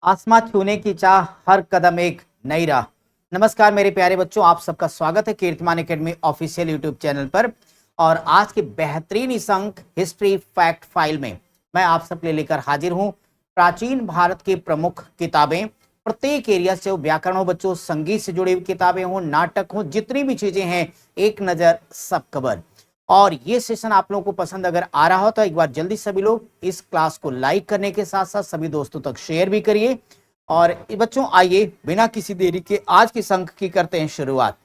आसमां छूने की चाह, हर कदम एक नई राह। नमस्कार मेरे प्यारे बच्चों, आप सबका स्वागत है कीर्तिमान एकेडमी ऑफिशियल यूट्यूब चैनल पर। और आज के बेहतरीन इस अंक हिस्ट्री फैक्ट फाइल में मैं आप सब लिए लेकर हाजिर हूं प्राचीन भारत की प्रमुख किताबें। प्रत्येक एरिया से हो, व्याकरण हो बच्चों, संगीत से जुड़ी हुई किताबें हो, नाटक हो, जितनी भी चीजें हैं एक नजर सब कवर। और ये सेशन आप लोगों को पसंद अगर आ रहा हो तो एक बार जल्दी सभी लोग इस क्लास को लाइक करने के साथ साथ सभी दोस्तों तक शेयर भी करिए। और बच्चों आइए बिना किसी देरी के आज की अंक की करते हैं शुरुआत।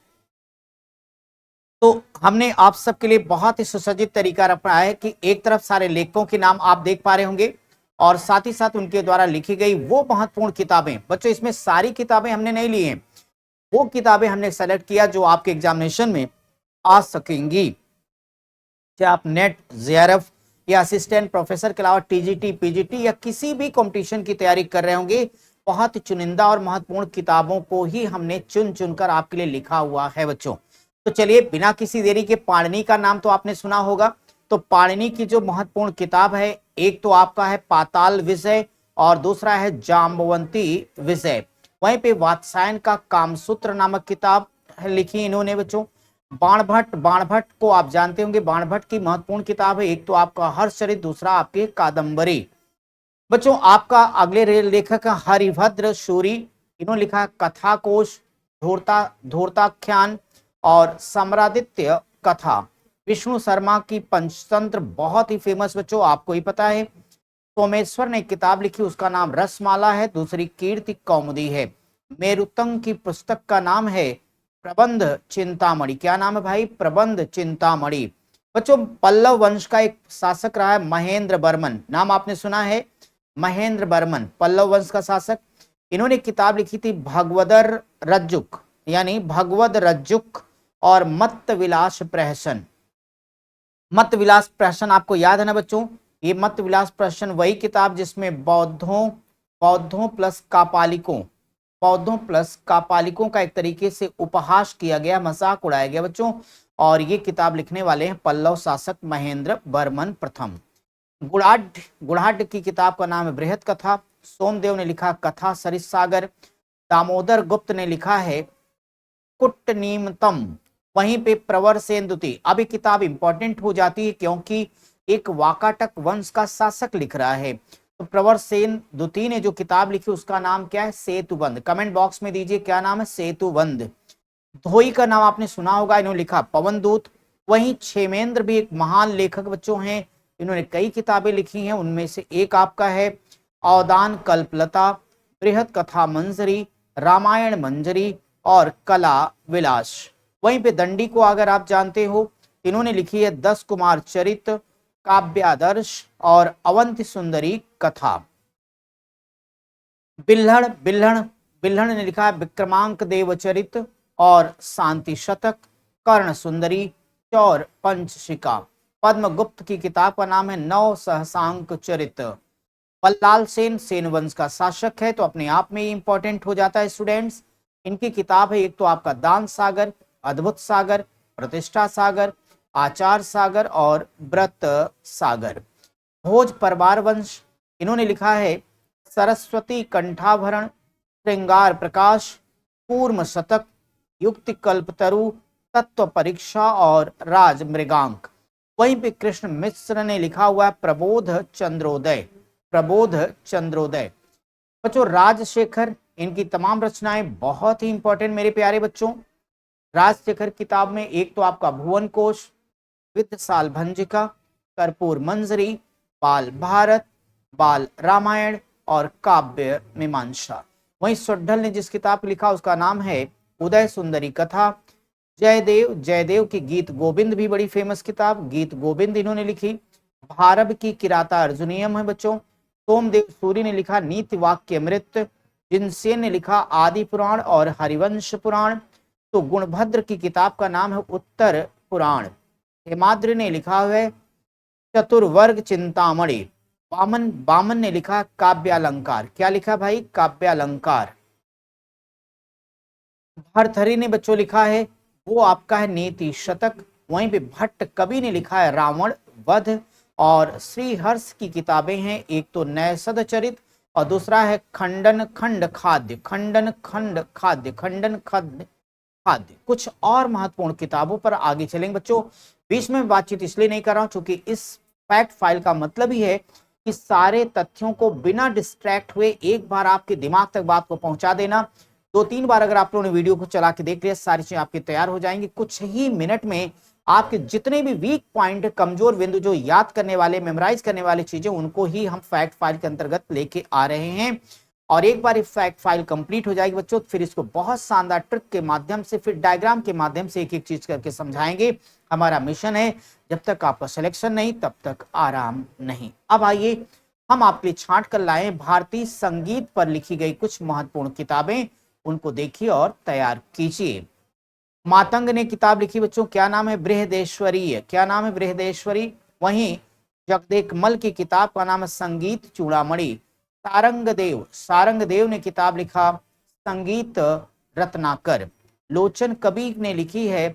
तो हमने आप सबके लिए बहुत ही सुसज्जित तरीका रखा है कि एक तरफ सारे लेखकों के नाम आप देख पा रहे होंगे और साथ ही साथ उनके द्वारा लिखी गई वो महत्वपूर्ण किताबें। बच्चों इसमें सारी किताबें हमने नहीं ली हैं, वो किताबें हमने सेलेक्ट किया जो आपके एग्जामिनेशन में आ सकेंगी। चाहे आप नेट, जेआरएफ या असिस्टेंट प्रोफेसर के अलावा टीजीटी, पीजीटी या किसी भी कंपटीशन की तैयारी कर रहे होंगे, बहुत ही चुनिंदा और महत्वपूर्ण किताबों को ही हमने चुन चुनकर आपके लिए लिखा हुआ है बच्चों। तो चलिए बिना किसी देरी के, पाणिनि का नाम तो आपने सुना होगा। तो पाणिनि की जो महत्वपूर्ण किताब है, एक तो आपका है पाताल विजय और दूसरा है जाम्बवंती विजय। वहीं पे वात्सायन का कामसूत्र नामक किताब लिखी इन्होंने बच्चों। बाणभट्ट को आप जानते होंगे, बाणभट्ट की महत्वपूर्ण किताब है, एक तो आपका हर्षचरित, दूसरा आपकी कादंबरी। बच्चों आपका अगले लेखक हरिभद्र सूरी, इन्होंने लिखा कथा कोश, धूर्ताख्यान और सम्रादित्य कथा। विष्णु शर्मा की पंचतंत्र बहुत ही फेमस बच्चों, आपको ही पता है। सोमेश्वर ने एक किताब लिखी, उसका नाम रसमाला है, दूसरी कीर्ति कौमुदी है। मेरुतंग की पुस्तक का नाम है प्रबंध चिंतामणि। क्या नाम है भाई? प्रबंध चिंतामणि। बच्चों पल्लव वंश का एक शासक रहा है महेंद्र बर्मन, नाम आपने सुना है, महेंद्र बर्मन पल्लव वंश का शासक। इन्होंने किताब लिखी थी भगवदर रज्जुक, यानी भगवद रज्जुक और मत्त विलास प्रहसन। मत विलास प्रहसन आपको याद है ना बच्चों? ये मत विलास प्रहसन वही किताब जिसमें बौद्धों बौद्धों प्लस कापालिकों बौद्धों प्लस कापालिकों का एक तरीके से उपहास किया गया, मजाक उड़ाया गया बच्चों। और ये किताब लिखने वाले हैं पल्लव शासक महेंद्र बर्मन प्रथम। गुड़ाढ़ की किताब का नाम है बृहत कथा। सोमदेव ने लिखा कथा सरित सागर। दामोदर गुप्त ने लिखा है कुट्टनीमतम। वहीं पे प्रवर सेन द्वितीय, अब ये किताब इंपॉर्टेंट हो जाती है क्योंकि एक वाकाटक वंश का शासक लिख रहा है। तो प्रवर सेन द्वितीय ने जो किताब लिखी उसका नाम क्या है? सेतुबंध। कमेंट बॉक्स में दीजिए क्या नाम है? सेतुबंध। धोई का नाम आपने सुना होगा, इन्होंने लिखा पवन दूत। वहीं क्षेमेंद्र भी एक महान लेखक बच्चों हैं, इन्होंने कई किताबें लिखी हैं, उनमें से एक आपका है अवदान कल्पलता, बृहत कथा मंजरी, रामायण मंजरी और कला विलास। वहीं पे दंडी को अगर आप जानते हो, इन्होंने लिखी है 10 कुमार चरित, काव्यादर्श और अवंति सुंदरी कथा। बिल्हड़ बिल्हड़ बिल्हड़ ने लिखा है विक्रमांक देवचरित और शांति शतक, कर्ण सुंदरी, चौर पंचशिका। पद्मगुप्त की किताब का नाम है नव सहसांक चरित। बल्लाल सेन सेन वंश का शासक है, तो अपने आप में इंपॉर्टेंट हो जाता है स्टूडेंट्स। इनकी किताब है एक तो आपका दान सागर, अद्भुत सागर, प्रतिष्ठा सागर, आचार सागर और व्रत सागर। भोज परवार वंश, इन्होंने लिखा है सरस्वती कंठाभरण, श्रृंगार प्रकाश, कूर्म शतक, युक्ति कल्पतरु, तत्व परीक्षा और राज मृगांक। वहीं पे कृष्ण मिश्र ने लिखा हुआ है प्रबोध चंद्रोदय। प्रबोध चंद्रोदय। बच्चों राजशेखर, इनकी तमाम रचनाएं बहुत ही इंपॉर्टेंट मेरे प्यारे बच्चों। राजशेखर किताब में एक तो आपका भुवन कोश, विद्य साल भंजिका, कर्पूर मंजरी, बाल भारत, बाल रामायण और काव्य मीमांसा। वहीं सोड्ढल ने जिस किताब लिखा उसका नाम है उदय सुंदरी कथा। जयदेव की गीत गोविंद भी बड़ी फेमस किताब, गीत गोविंद इन्होंने लिखी। भारव की किराता अर्जुनियम है बच्चों। सोमदेव सूरी ने लिखा नीति वाक्य मृत। जिनसेन ने लिखा आदि पुराण और हरिवंश पुराण। तो गुणभद्र की किताब का नाम है उत्तर पुराण। हेमाद्रि ने लिखा है चतुर्वर्ग चिंतामणि। बामन ने लिखा काव्यालंकार। क्या लिखा भाई? काव्यालंकार। भर्तहरि ने बच्चों लिखा है वो आपका है नीति शतक। वहीं पे भट्ट कवि ने लिखा है रावण वध। और श्रीहर्ष की किताबें हैं एक तो नैषध चरित, और दूसरा है खंडन खंड खाद्य, खंडन खंड खाद्य, खंडन खंड खाद्य। कुछ और महत्वपूर्ण किताबों पर आगे चलेंगे बच्चों। बीच में बातचीत इसलिए नहीं कर रहा हूं क्योंकि इस फैक्ट फाइल का मतलब ही है कि सारे तथ्यों को बिना डिस्ट्रैक्ट हुए एक बार आपके दिमाग तक बात को पहुंचा देना। 2-3 बार अगर आप लोगों ने वीडियो को चला के देख लिया, सारी चीजें आपकी तैयार हो जाएंगी। कुछ ही मिनट में आपके जितने भी वीक पॉइंट, कमजोर बिंदु, जो याद करने वाले, मेमोराइज करने वाली चीजें, उनको ही हम फैक्ट फाइल के अंतर्गत लेके आ रहे हैं। और एक बार फैक्ट फाइल कंप्लीट हो जाएगी बच्चों, फिर इसको बहुत शानदार ट्रिक के माध्यम से, फिर डायग्राम के माध्यम से एक एक चीज करके समझाएंगे। हमारा मिशन है, जब तक आपका सिलेक्शन नहीं तब तक आराम नहीं। अब आइए हम आपके लिए छांट कर लाए भारतीय संगीत पर लिखी गई कुछ महत्वपूर्ण किताबें, उनको देखिए और तैयार कीजिए। मातंग ने किताब लिखी बच्चों, क्या नाम है? बृहदेश्वरी। क्या नाम है? बृहदेश्वरी। वहीं जगदेकमल की किताब का नाम है संगीत चूड़ामणि। सारंगदेव ने किताब लिखा संगीत रत्नाकर। लोचन कबीर ने लिखी है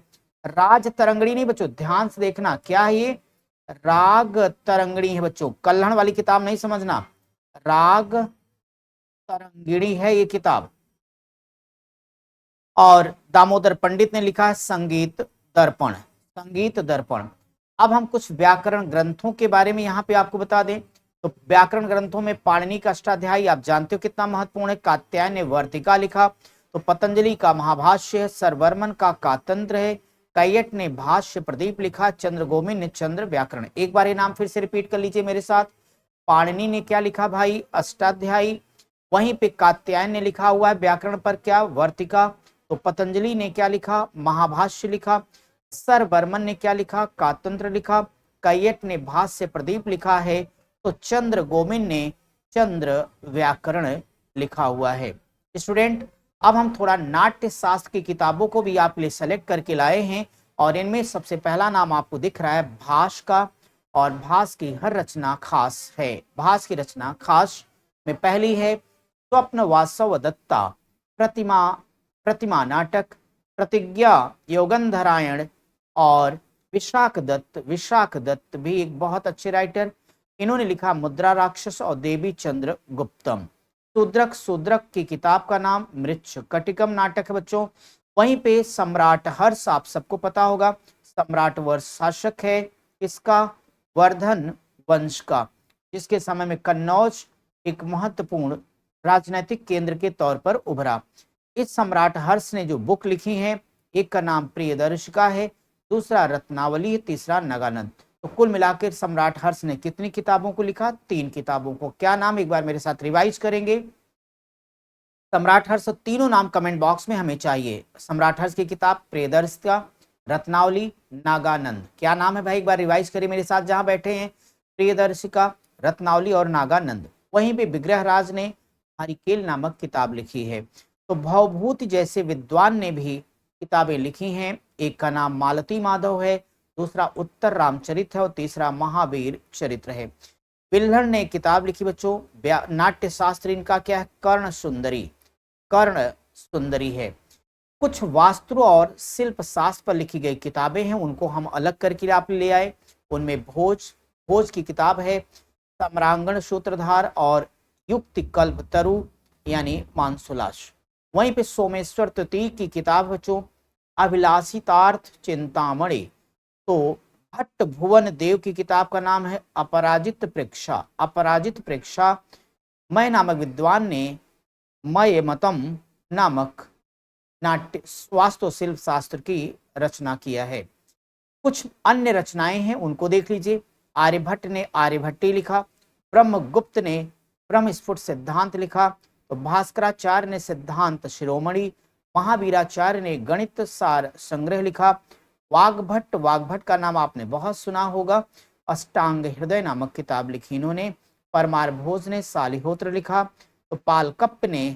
राज तरंगिणी। नहीं बच्चों, ध्यान से देखना, क्या है ये? राग तरंगिणी है बच्चों, कल्हड़ वाली किताब नहीं समझना, राग तरंगिणी है ये किताब। और दामोदर पंडित ने लिखा है संगीत दर्पण, संगीत दर्पण। अब हम कुछ व्याकरण ग्रंथों के बारे में यहाँ पे आपको बता दें तो व्याकरण ग्रंथों में पाणिनि का अष्टाध्यायी आप जानते हो कितना महत्वपूर्ण है। कात्यायन ने वर्तिका लिखा, तो पतंजलि का महाभाष्य है, सरवर्मन का कातंत्र है, कैयट ने भाष्य प्रदीप लिखा, चंद्रगोविंद ने चंद्र व्याकरण। एक बार ये नाम फिर से रिपीट कर लीजिए मेरे साथ। पाणिनि ने क्या लिखा भाई? अष्टाध्यायी। वहीं पे कात्यायन ने लिखा हुआ है व्याकरण पर क्या? वर्तिका। तो पतंजलि ने क्या लिखा? महाभाष्य लिखा। सरवर्मन ने क्या लिखा? कातंत्र लिखा। कैयट ने भाष्य प्रदीप लिखा है, तो चंद्र गोविंद ने चंद्र व्याकरण लिखा हुआ है। स्टूडेंट, अब हम थोड़ा नाट्य शास्त्र की किताबों को भी आप लिए सेलेक्ट करके लाए हैं, और इनमें सबसे पहला नाम आपको दिख रहा है भास का, और भास की हर रचना खास है। भास की रचना खास में पहली है स्वप्न वासव दत्ता, प्रतिमा नाटक, प्रतिज्ञा योगंधरायण, और विशाख दत्त भी एक बहुत अच्छे राइटर, इन्होंने लिखा मुद्रा राक्षस और देवी चंद्र गुप्तम। शूद्रक की किताब का नाम मृच्छकटिकम नाटक है बच्चों। वहीं पे सम्राट हर्ष आप सबको पता होगा, सम्राट वर्ष शासक है इसका? वर्धन वंश का, जिसके समय में कन्नौज एक महत्वपूर्ण राजनीतिक केंद्र के तौर पर उभरा। इस सम्राट हर्ष ने जो बुक लिखी है, एक का नाम प्रियदर्शिका है, दूसरा रत्नावली है, तीसरा नगानंद। तो कुल मिलाकर सम्राट हर्ष ने कितनी किताबों को लिखा? 3 किताबों को। क्या नाम? एक बार मेरे साथ रिवाइज करेंगे। सम्राट हर्ष, तीनों नाम कमेंट बॉक्स में हमें चाहिए। सम्राट हर्ष की किताब प्रियदर्शिका, रत्नावली, नागानंद। क्या नाम है भाई? एक बार रिवाइज करिए मेरे साथ जहां बैठे हैं। प्रियदर्शिका, रत्नावली और नागानंद। वहीं पे विग्रहराज ने हरिकेल नामक किताब लिखी है। तो भवभूति जैसे विद्वान ने भी किताबें लिखी हैं। एक का नाम मालती माधव है, दूसरा उत्तर रामचरित है, और तीसरा महावीर चरित्र है। बिल्हड़ ने किताब लिखी बच्चों नाट्य शास्त्र, इनका क्या है? कर्ण सुंदरी है। कुछ वास्तु और शिल्प शास्त्र पर लिखी गई किताबें हैं, उनको हम अलग करके आप ले आए। उनमें भोज की किताब है सम्रांगण सूत्रधार, और युक्ति कल्प तरु यानी मानसुलाश। वहीं पे सोमेश्वर तृतीय की किताब बच्चों अभिलाषितार्थ चिंतामणि। तो भट्ट भुवन देव की किताब का नाम है अपराजित प्रेक्षा। मय नामक विद्वान ने मय मतम नामक नाट्य वास्तुशिल्प शास्त्र की रचना किया है। कुछ अन्य रचनाएं हैं, उनको देख लीजिए। आर्यभट्ट ने आर्यभट्टी लिखा, ब्रह्मगुप्त ने ब्रह्मस्फुट सिद्धांत लिखा, तो भास्कराचार्य ने सिद्धांत शिरोमणि, महावीराचार्य ने गणित सार संग्रह लिखा, वाग्भट का नाम आपने बहुत सुना होगा, अष्टांग हृदय नामक किताब लिखी इन्होंने। परमार भोज ने सालिहोत्र लिखा, तो पालकप्प ने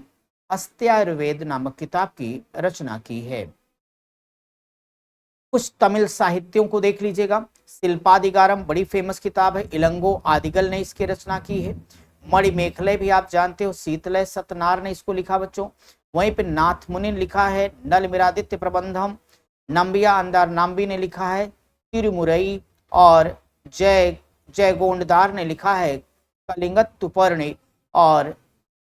अस्त्यायुर्वेद नामक किताब की रचना की है। कुछ तमिल साहित्यों को देख लीजिएगा। शिल्पादिगारम बड़ी फेमस किताब है, इलंगो आदिगल ने इसकी रचना की है। मणिमेखले भी आप जानते हो, शीतलय सतनार ने इसको लिखा बच्चों। वहीं पे नाथ मुनि ने लिखा है नल मिरादित्य प्रबंधम, नंबिया अंदार नाम्बी ने लिखा है तिरुमुरई, और जय गोंडदार ने लिखा है कलिंगत तुपर्णी, और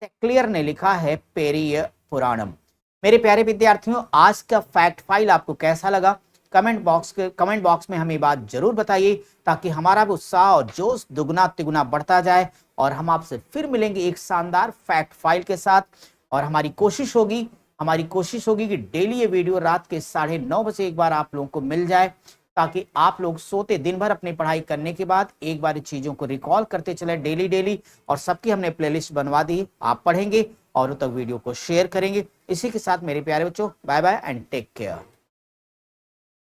टेक्लियर ने लिखा है पेरिय पुराणम। मेरे प्यारे विद्यार्थियों, आज का फैक्ट फाइल आपको कैसा लगा कमेंट बॉक्स में हमें बात जरूर बताइए, ताकि हमारा भी उत्साह और जोश दुगना तिगुना बढ़ता जाए। और हम आपसे फिर मिलेंगे एक शानदार फैक्ट फाइल के साथ। और हमारी कोशिश होगी कि डेली ये वीडियो रात के 9:30 बजे एक बार आप लोगों को मिल जाए, ताकि आप लोग सोते दिन भर अपनी पढ़ाई करने के बाद एक बार इन चीजों को रिकॉल करते चले डेली। और सबकी हमने प्लेलिस्ट बनवा दी, आप पढ़ेंगे और तक वीडियो को शेयर करेंगे। इसी के साथ मेरे प्यारे बच्चों, bye bye and take care.